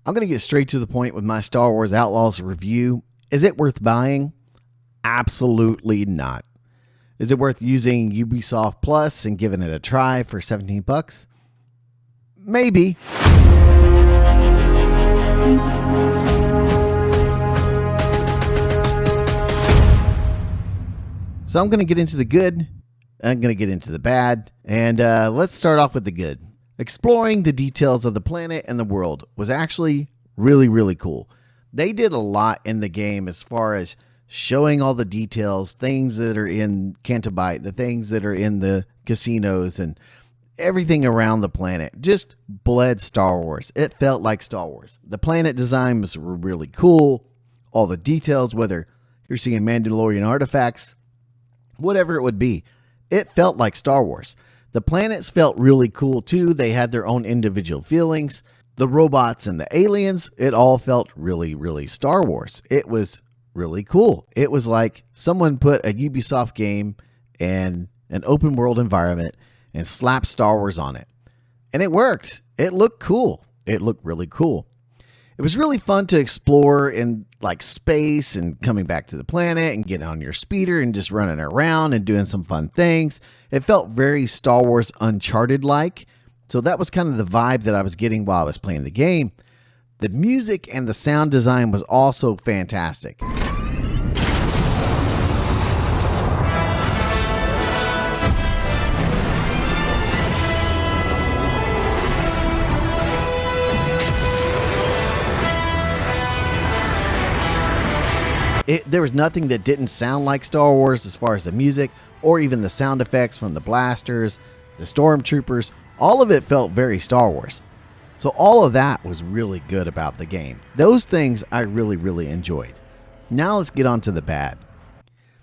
I'm going to get straight to the point with my Star Wars Outlaws review. Is it worth buying? Absolutely not. Is it worth using Ubisoft Plus and giving it a try for 17 bucks? Maybe. So I'm going to get into the good, I'm going to get into the bad, and let's start off with the good. Exploring the details of the planet and the world was actually really cool. They did a lot in the game as far as showing all the details, things that are in Cantabite, the things that are in the casinos, and everything around the planet. Just bled Star Wars. It felt like Star Wars. The planet design was really cool. All the details, whether you're seeing Mandalorian artifacts, whatever it would be, it felt like Star Wars. The planets felt really cool too. They had their own individual feelings. The robots and the aliens, it all felt really Star Wars. It was really cool. It was like someone put a Ubisoft game and an open world environment and slapped Star Wars on it. And it worked. It looked cool. It looked really cool. It was really fun to explore in like space and coming back to the planet and getting on your speeder and just running around and doing some fun things. It felt very Star Wars Uncharted-like. So that was kind of the vibe that I was getting while I was playing the game. The music and the sound design was also fantastic. There was nothing that didn't sound like Star Wars as far as the music or even the sound effects from the blasters, the stormtroopers. All of it felt very Star Wars. So all of that was really good about the game. Those things I really enjoyed. Now let's get on to the bad.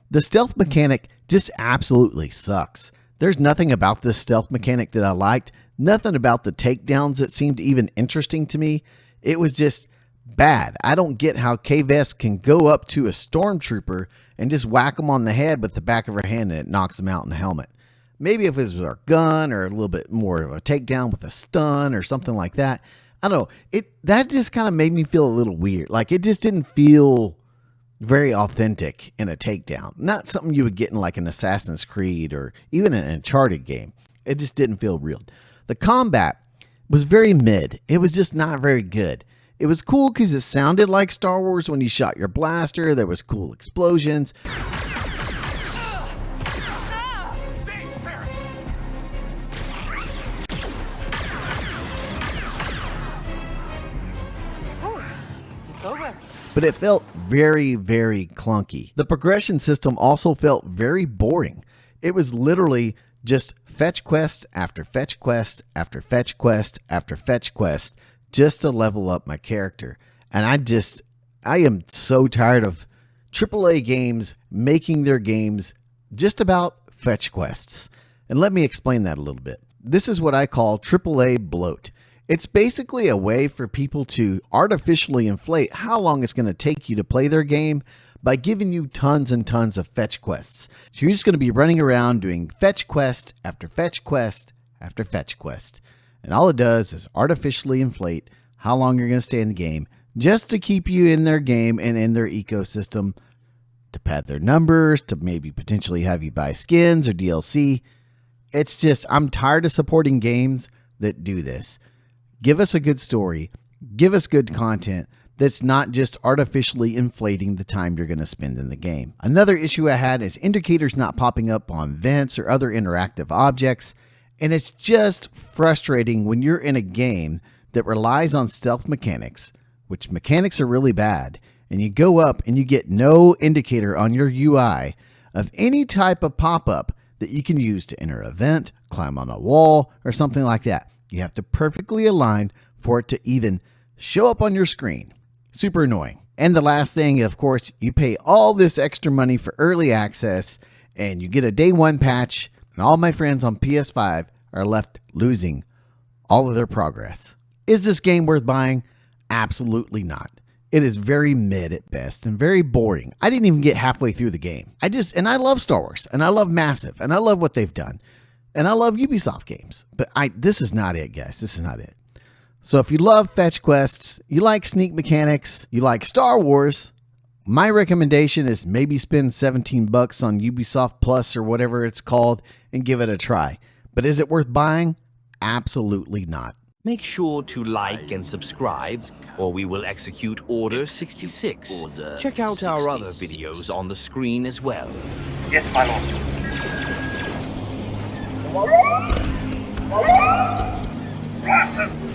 The stealth mechanic just absolutely sucks. There's nothing about this stealth mechanic that I liked. Nothing about the takedowns that seemed even interesting to me. It was just bad. I don't get how K-Vest can go up to a stormtrooper and just whack him on the head with the back of her hand and it knocks him out in the helmet. Maybe if it was with our gun or a little bit more of a takedown with a stun or something like that. I don't know. That just kind of made me feel a little weird. Like it just didn't feel very authentic in a takedown. Not something you would get in like an Assassin's Creed or even an Uncharted game. It just didn't feel real. The combat was very mid. It was just not very good. It was cool because it sounded like Star Wars when you shot your blaster. There was cool explosions. But it felt very clunky. The progression system also felt very boring. It was literally just fetch quest after fetch quest after fetch quest after fetch quest just to level up my character. And I am so tired of AAA games making their games just about fetch quests. And let me explain that a little bit. This is what I call AAA bloat. It's basically a way for people to artificially inflate how long it's going to take you to play their game by giving you tons and tons of fetch quests. So you're just going to be running around doing fetch quest after fetch quest after fetch quest. And all it does is artificially inflate how long you're going to stay in the game just to keep you in their game and in their ecosystem, to pad their numbers, to maybe potentially have you buy skins or DLC. It's just, I'm tired of supporting games that do this. Give us a good story. Give us good content that's not just artificially inflating the time you're going to spend in the game. Another issue I had is indicators not popping up on vents or other interactive objects. And it's just frustrating when you're in a game that relies on stealth mechanics, which mechanics are really bad, and you go up and you get no indicator on your UI of any type of pop-up that you can use to enter a vent, climb on a wall, or something like that. You have to perfectly align for it to even show up on your screen. Super annoying. And the last thing, of course, you pay all this extra money for early access and you get a day one patch, and all my friends on PS5 are left losing all of their progress. Is this game worth buying? Absolutely not. It is very mid at best and very boring. I didn't even get halfway through the game. And I love Star Wars, and I love Massive, and I love what they've done, and I love Ubisoft games. But this is not it, guys. This is not it. So if you love fetch quests, you like sneak mechanics, you like Star Wars, my recommendation is maybe spend $17 on Ubisoft Plus or whatever it's called and give it a try. But is it worth buying? Absolutely not. Make sure to like and subscribe, or we will execute Order 66. Check out our other videos on the screen as well. Yes, my lord. Bastard!